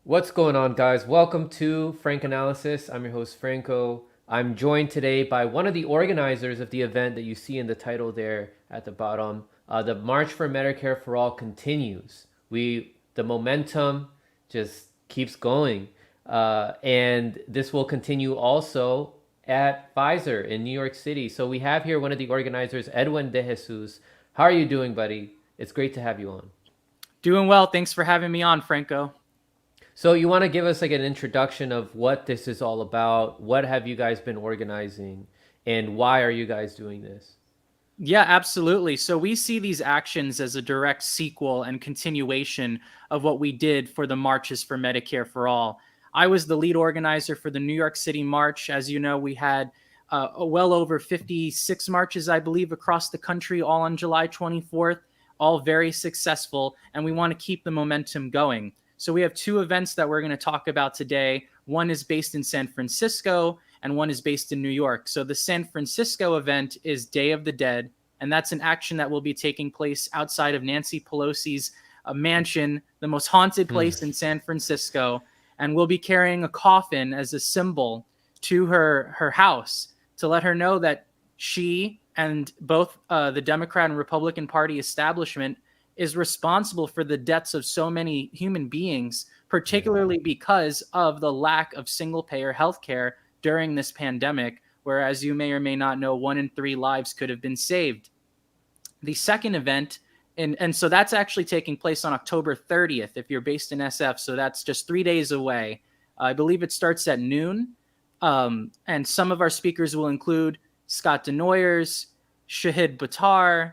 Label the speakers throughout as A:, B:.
A: What's going on, guys? Welcome to Frank Analysis. I'm your host, Franco. I'm joined today by one of the organizers of the event that you see in the title there at the bottom. The March for Medicare for All continues. The momentum just keeps going, and this will continue also at Pfizer in New York City. So we have here one of the organizers, Edwin De Jesus. How are you doing, buddy? It's great to have you on.
B: Doing well. Thanks for having me on, Franco.
A: So you want to give us like an introduction of what this is all about? What have you guys been organizing and why are you guys doing this?
B: Yeah, absolutely. So we see these actions as a direct sequel and continuation of what we did for the Marches for Medicare for All. I was the lead organizer for the New York City March. As you know, we had well over 56 marches, I believe, across the country, all on July 24th, all very successful, and we want to keep the momentum going. So we have two events that we're going to talk about today. One is based in San Francisco, and one is based in New York. So the San Francisco event is Day of the Dead, and that's an action that will be taking place outside of Nancy Pelosi's mansion, the most haunted
A: Hmm.
B: place in San Francisco, and we'll be carrying a coffin as a symbol to her house to let her know that she and both the Democrat and Republican Party establishment is responsible for the deaths of so many human beings,
A: Yeah.
B: particularly because of the lack of single payer healthcare during this pandemic, where, as you may or may not know, 1 in 3 lives could have been saved. The second event, and so that's actually taking place on October 30th if you're based in SF. So that's just 3 days away. I believe it starts at noon. And some of our speakers will include Scott Denoyers, Shahid Buttar,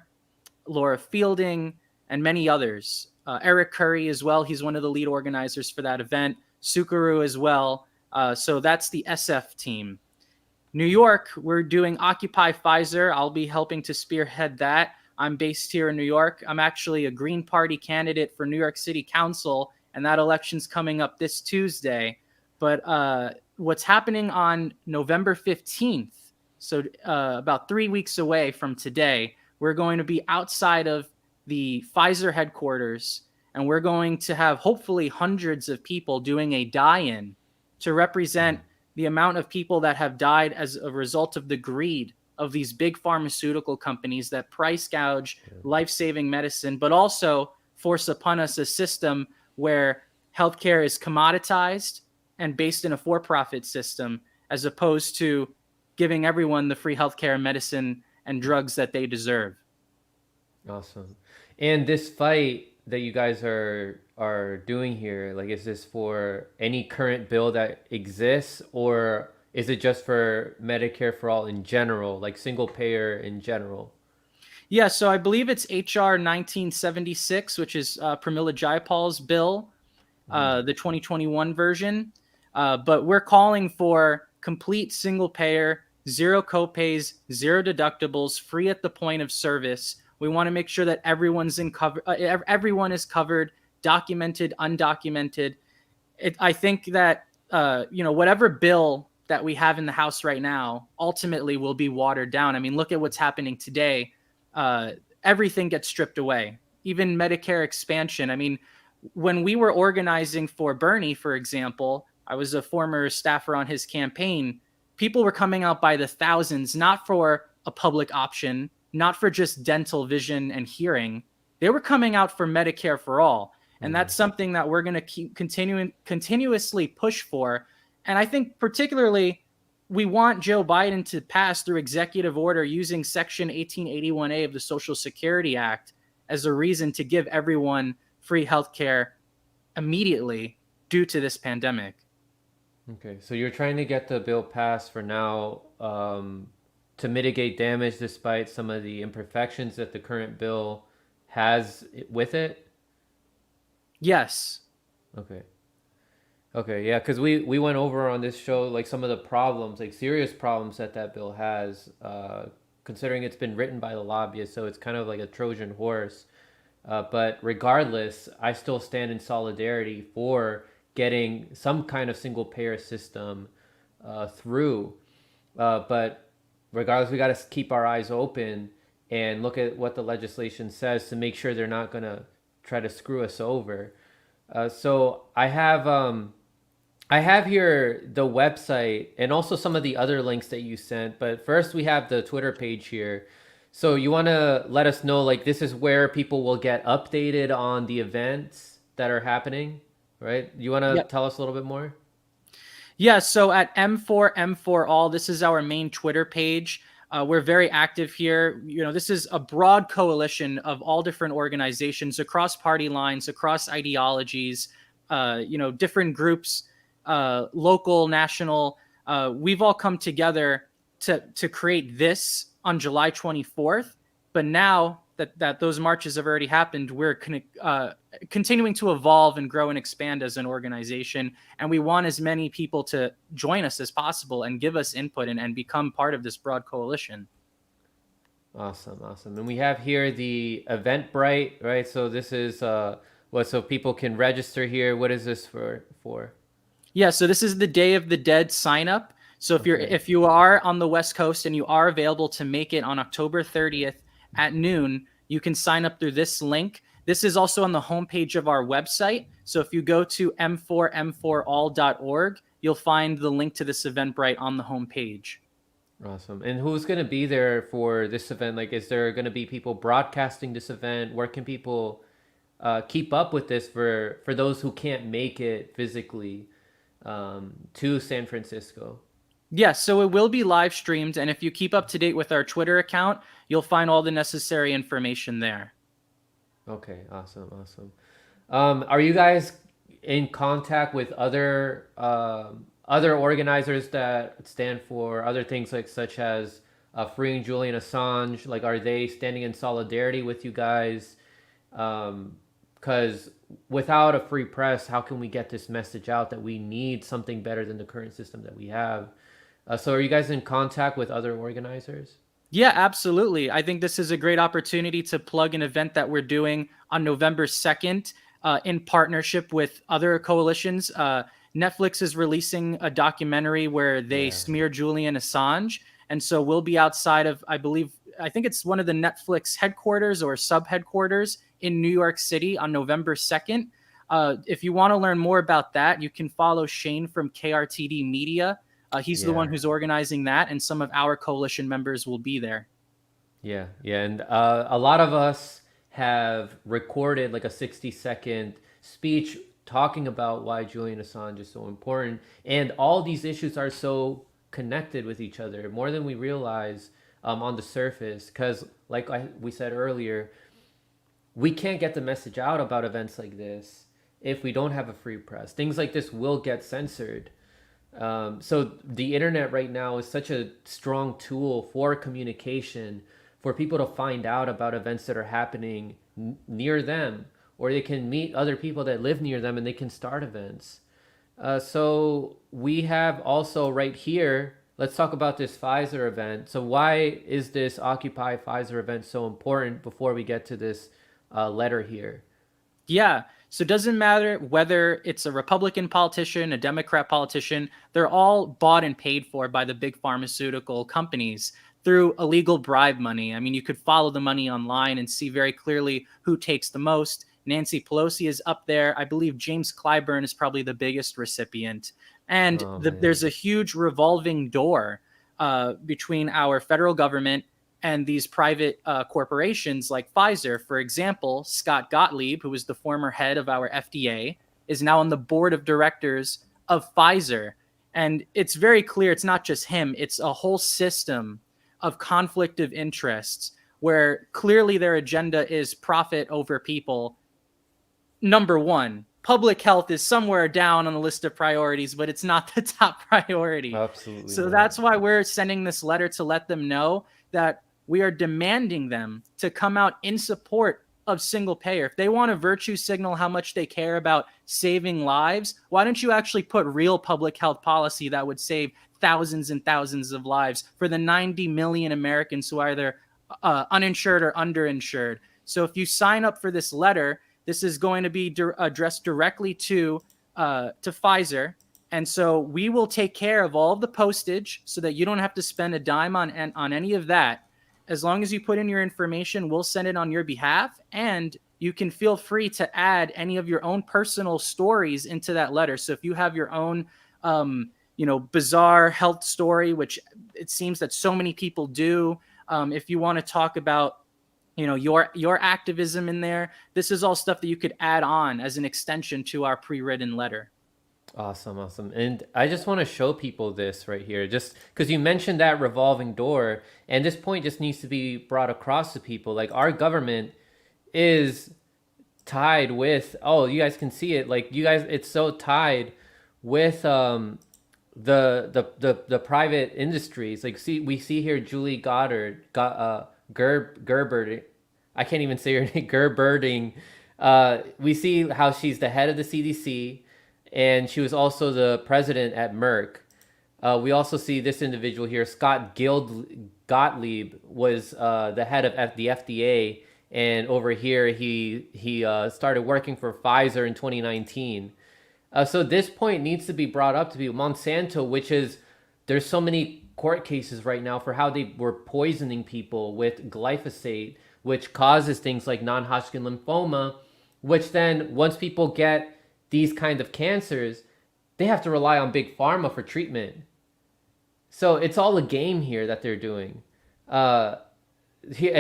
B: Laura Fielding, and many others. Eric Curry as well. He's one of the lead organizers for that event. Sukaru as well. So that's the SF team. New York, we're doing Occupy Pfizer. I'll be helping to spearhead that. I'm based here in New York. I'm actually a Green Party candidate for New York City Council, and that election's coming up this Tuesday. But what's happening on November 15th, so about 3 weeks away from today, we're going to be outside of the Pfizer headquarters, and we're going to have hopefully hundreds of people doing a die-in to represent the amount of people that have died as a result of the greed of these big pharmaceutical companies that price gouge life-saving medicine, but also force upon us a system where healthcare is commoditized and based in a for-profit system, as opposed to giving everyone the free healthcare, medicine, and drugs that they deserve.
A: Awesome. And this fight that you guys are doing here, like is this for any current bill that exists or is it just for Medicare for all in general, like single payer in general?
B: Yeah, so I believe it's HR 1976, which is Pramila Jayapal's bill, the 2021 version. But we're calling for complete single payer, zero copays, zero deductibles, free at the point of service. We want to make sure that everyone is covered, documented, undocumented. I think that whatever bill that we have in the House right now ultimately will be watered down. I mean, look at what's happening today. Uh, Everything gets stripped away, even Medicare expansion. I mean, when we were organizing for Bernie, for example, I was a former staffer on his campaign. People were coming out by the thousands, not for a public option, not for just dental, vision, and hearing. They were coming out for Medicare for all. And
A: Mm.
B: that's something that we're going to keep continuously push for. And I think particularly we want Joe Biden to pass through executive order using Section 1881A of the Social Security Act as a reason to give everyone free healthcare immediately due to this pandemic.
A: Okay, so you're trying to get the bill passed for now, to mitigate damage despite some of the imperfections that the current bill has with it?
B: Yes.
A: Okay. Okay, yeah, because we went over on this show like some of the problems, like serious problems that that bill has, considering it's been written by the lobbyists, so it's kind of like a Trojan horse. But regardless, I still stand in solidarity for getting some kind of single payer system through. But regardless, we got to keep our eyes open and look at what the legislation says to make sure they're not going to try to screw us over. So I have here the website and also some of the other links that you sent. But first, we have the Twitter page here. So you want to let us know, like, this is where people will get updated on the events that are happening, right? You want to
B: Yep.
A: tell us a little bit more?
B: Yeah, so at M4ALL, this is our main Twitter page. We're very active here. This is a broad coalition of all different organizations across party lines, across ideologies, different groups, local, national. We've all come together to create this on July 24th. But now that those marches have already happened, we're continuing to evolve and grow and expand as an organization. And we want as many people to join us as possible and give us input and become part of this broad coalition.
A: Awesome, awesome. And we have here the Eventbrite, right? So this is what so people can register here. What is this for?
B: Yeah, so this is the Day of the Dead sign up. So
A: Okay.
B: if you are on the West Coast and you are available to make it on October 30th at noon, you can sign up through this link. This is also on the homepage of our website. So if you go to m4all.org, you'll find the link to this Eventbrite on the homepage.
A: Awesome. And who's going to be there for this event? Like, is there going to be people broadcasting this event? Where can people keep up with this for those who can't make it physically to San Francisco?
B: Yeah, so it will be live streamed. And if you keep up to date with our Twitter account, you'll find all the necessary information there.
A: Okay, awesome, awesome. Are you guys in contact with other organizers that stand for other things like such as freeing Julian Assange? Like, are they standing in solidarity with you guys? Because without a free press, how can we get this message out that we need something better than the current system that we have? So, are you guys in contact with other organizers?
B: Yeah, absolutely. I think this is a great opportunity to plug an event that we're doing on November 2nd in partnership with other coalitions. Netflix is releasing a documentary where they
A: Yeah.
B: smear Julian Assange. And so we'll be outside of, I think it's one of the Netflix headquarters or sub headquarters in New York City on November 2nd. If you want to learn more about that, you can follow Shane from KRTD Media. He's the one
A: Yeah.
B: who's organizing that, and some of our coalition members will be there.
A: Yeah, yeah, and a lot of us have recorded like a 60-second speech talking about why Julian Assange is so important, and all these issues are so connected with each other more than we realize on the surface. Because, like we said earlier, we can't get the message out about events like this if we don't have a free press. Things like this will get censored. So the internet right now is such a strong tool for communication, for people to find out about events that are happening near them, or they can meet other people that live near them and they can start events. So we have also right here, let's talk about this Pfizer event. So why is this Occupy Pfizer event so important before we get to this letter here?
B: Yeah. So it doesn't matter whether it's a Republican politician, a Democrat politician, they're all bought and paid for by the big pharmaceutical companies through illegal bribe money. I mean, you could follow the money online and see very clearly who takes the most. Nancy Pelosi is up there. I believe James Clyburn is probably the biggest recipient. And
A: Oh man.
B: there's a huge revolving door between our federal government and these private corporations like Pfizer. For example, Scott Gottlieb, who was the former head of our FDA, is now on the board of directors of Pfizer. And it's very clear it's not just him, it's a whole system of conflict of interests where clearly their agenda is profit over people. Number one, public health is somewhere down on the list of priorities, but it's not the top priority.
A: Absolutely
B: So
A: not.
B: that's why we're sending this letter to let them know that we are demanding them to come out in support of single payer. If they want to virtue signal how much they care about saving lives, why don't you actually put real public health policy that would save thousands and thousands of lives for the 90 million Americans who are either uninsured or underinsured? So if you sign up for this letter, this is going to be addressed directly to Pfizer, and so we will take care of all of the postage so that you don't have to spend a dime on any of that. As long as you put in your information, we'll send it on your behalf, and you can feel free to add any of your own personal stories into that letter. So if you have your own, bizarre health story, which it seems that so many people do, if you want to talk about, your activism in there, this is all stuff that you could add on as an extension to our pre-written letter.
A: Awesome, awesome. And I just want to show people this right here, just because you mentioned that revolving door, and this point just needs to be brought across to people. Like, our government is tied with, oh, you guys can see it. Like, you guys, it's so tied with the private industries. Like, we see here Julie Gerbert. I can't even say her name. Gerberding. We see how she's the head of the CDC, and she was also the president at Merck. We also see this individual here, Gottlieb, was the head of the FDA, and over here he started working for Pfizer in 2019. So this point needs to be brought up to people. Monsanto, which is, there's so many court cases right now for how they were poisoning people with glyphosate, which causes things like non-Hodgkin lymphoma, which then once people get these kind of cancers, they have to rely on big pharma for treatment. So it's all a game here that they're doing. And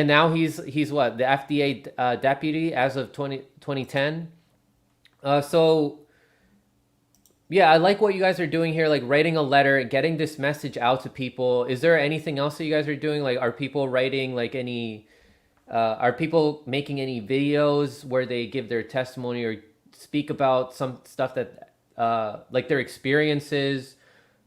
A: now he's what, the FDA deputy as of 2010. So yeah, I like what you guys are doing here, like writing a letter, getting this message out to people. Is there anything else that you guys are doing? Like, are people writing like any, are people making any videos where they give their testimony or speak about some stuff that, like their experiences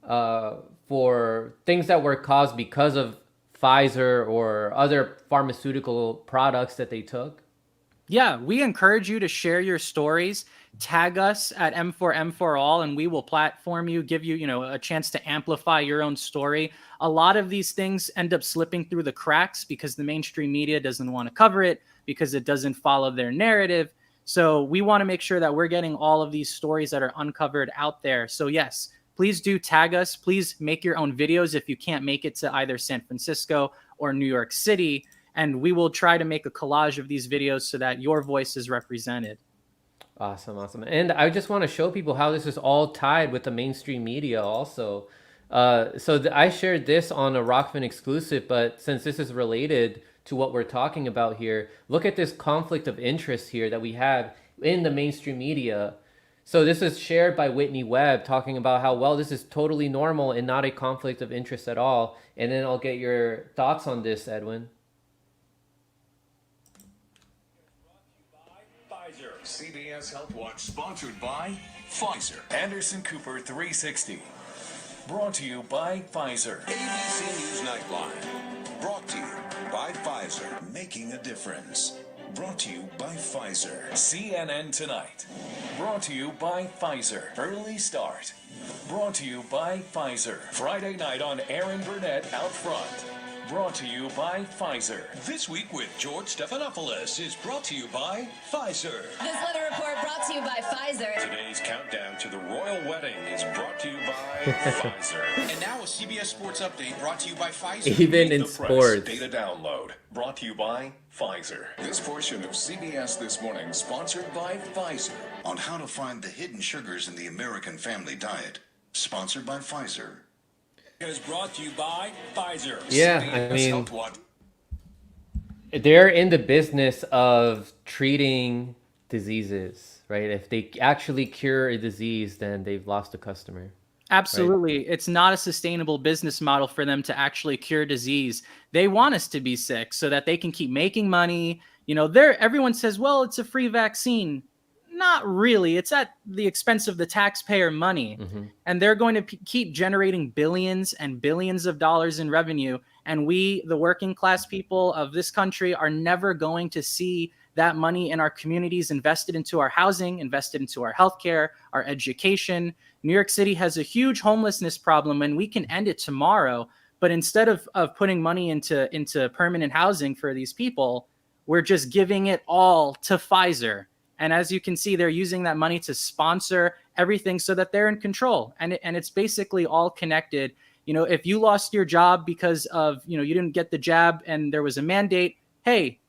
A: for things that were caused because of Pfizer or other pharmaceutical products that they took?
B: Yeah, we encourage you to share your stories. Tag us at M4ALL, and we will platform you, give you, a chance to amplify your own story. A lot of these things end up slipping through the cracks because the mainstream media doesn't want to cover it, because it doesn't follow their narrative. So we want to make sure that we're getting all of these stories that are uncovered out there. So yes, please do tag us. Please make your own videos if you can't make it to either San Francisco or New York City. And we will try to make a collage of these videos so that your voice is represented.
A: Awesome, awesome. And I just want to show people how this is all tied with the mainstream media also. I shared this on a Rockfin exclusive, but since this is related to what we're talking about here, look at this conflict of interest here that we have in the mainstream media. So this is shared by Whitney Webb, talking about how, well, this is totally normal and not a conflict of interest at all. And then I'll get your thoughts on this, Edwin.
C: CBS Health Watch, sponsored by Pfizer. Anderson Cooper 360. Brought to you by Pfizer. ABC News Nightline. Brought to you by Pfizer. Making a difference. Brought to you by Pfizer. CNN Tonight. Brought to you by Pfizer. Early Start. Brought to you by Pfizer. Friday night on Aaron Burnett Out Front. Brought to you by Pfizer. This Week with George Stephanopoulos is brought to you by Pfizer.
D: This weather report brought to you by Pfizer.
C: Today's countdown to the royal wedding is brought to you by Pfizer.
E: And now a CBS Sports Update brought to you by Pfizer.
A: Even in
C: The Press
A: sports.
C: Data download brought to you by Pfizer. This portion of CBS This Morning sponsored by Pfizer.
F: On how to find the hidden sugars in the American family diet. Sponsored by Pfizer.
C: Is brought to you by Pfizer.
A: Yeah,
C: CBS
A: I mean,
C: Health Watch.
A: they're in the business of treating diseases, right? If they actually cure a disease, then they've lost a customer.
B: Absolutely. Right? It's not a sustainable business model for them to actually cure disease. They want us to be sick so that they can keep making money. Everyone says, well, it's a free vaccine. Not really. It's at the expense of the taxpayer money. Mm-hmm. And they're going to keep generating billions and billions of dollars in revenue. And we, the working class people of this country, are never going to see that money in our communities invested into our housing, invested into our healthcare, our education. New York City has a huge homelessness problem, and we can end it tomorrow. But instead of putting money into permanent housing for these people, we're just giving it all to Pfizer. And as you can see, they're using that money to sponsor everything so that they're in control. And it's basically all connected. If you lost your job because of, you didn't get the jab and there was a mandate, hey,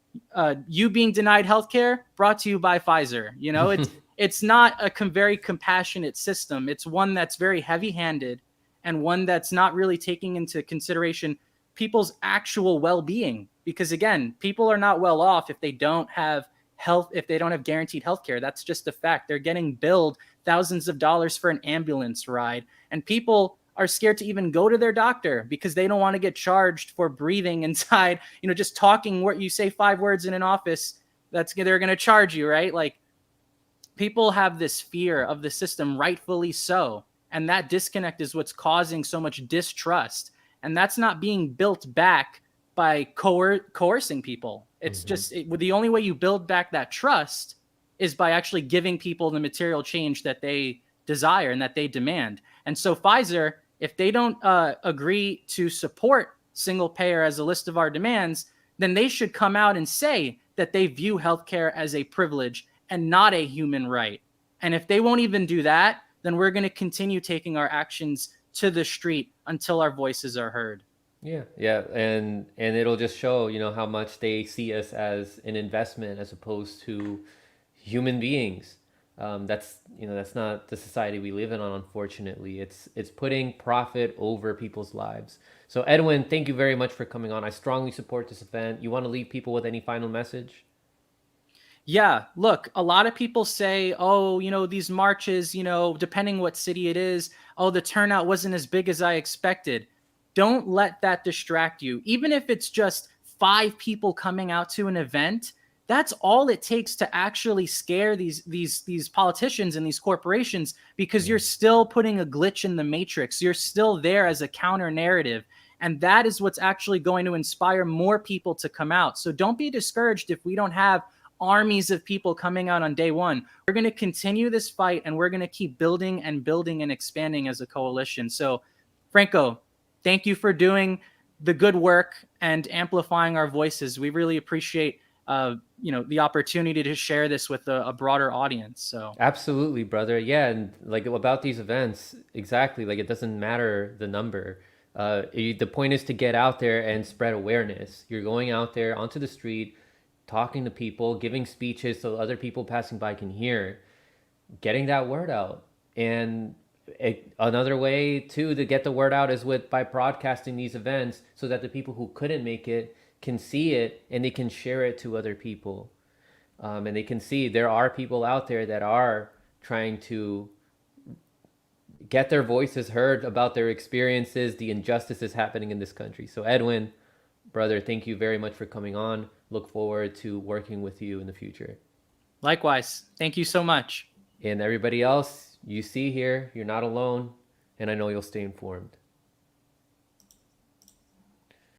B: you being denied healthcare, brought to you by Pfizer. You know, it's not a very compassionate system. It's one that's very heavy-handed and one that's not really taking into consideration people's actual well-being. Because again, people are not well off if they don't have health, if they don't have guaranteed healthcare. That's just a fact. They're getting billed thousands of dollars for an ambulance ride, and people are scared to even go to their doctor because they don't want to get charged for breathing inside, just talking what you say 5 words in an office. They're going to charge you, right? Like, people have this fear of the system, rightfully so. And that disconnect is what's causing so much distrust. And that's not being built back by coercing people. It's just the only way you build back that trust is by actually giving people the material change that they desire and that they demand. And so Pfizer, if they don't agree to support single payer as a list of our demands, then they should come out and say that they view healthcare as a privilege and not a human right. And if they won't even do that, then we're going to continue taking our actions to the street until our voices are heard.
A: Yeah, and it'll just show, how much they see us as an investment as opposed to human beings. That's not the society we live in, unfortunately. It's putting profit over people's lives. So Edwin, thank you very much for coming on. I strongly support this event. You want to leave people with any final message?
B: Yeah, look, a lot of people say, oh, these marches, depending what city it is, oh, the turnout wasn't as big as I expected. Don't let that distract you. Even if it's just 5 people coming out to an event, that's all it takes to actually scare these politicians and these corporations, because you're still putting a glitch in the matrix. You're still there as a counter narrative. And that is what's actually going to inspire more people to come out. So don't be discouraged if we don't have armies of people coming out on day one. We're going to continue this fight, and we're going to keep building and building and expanding as a coalition. So, Franco, thank you for doing the good work and amplifying our voices. We really appreciate the opportunity to share this with a broader audience. So
A: Absolutely, brother. Yeah, and like about these events, exactly. Like, it doesn't matter the number. The point is to get out there and spread awareness. You're going out there onto the street, talking to people, giving speeches so other people passing by can hear, getting that word out. And another way too to get the word out is by broadcasting these events so that the people who couldn't make it can see it and they can share it to other people. And they can see there are people out there that are trying to get their voices heard about their experiences, the injustices happening in this country. So Edwin, brother, thank you very much for coming on. Look forward to working with you in the future.
B: Likewise. Thank you so much.
A: And everybody else you see here, you're not alone, and I know you'll stay informed.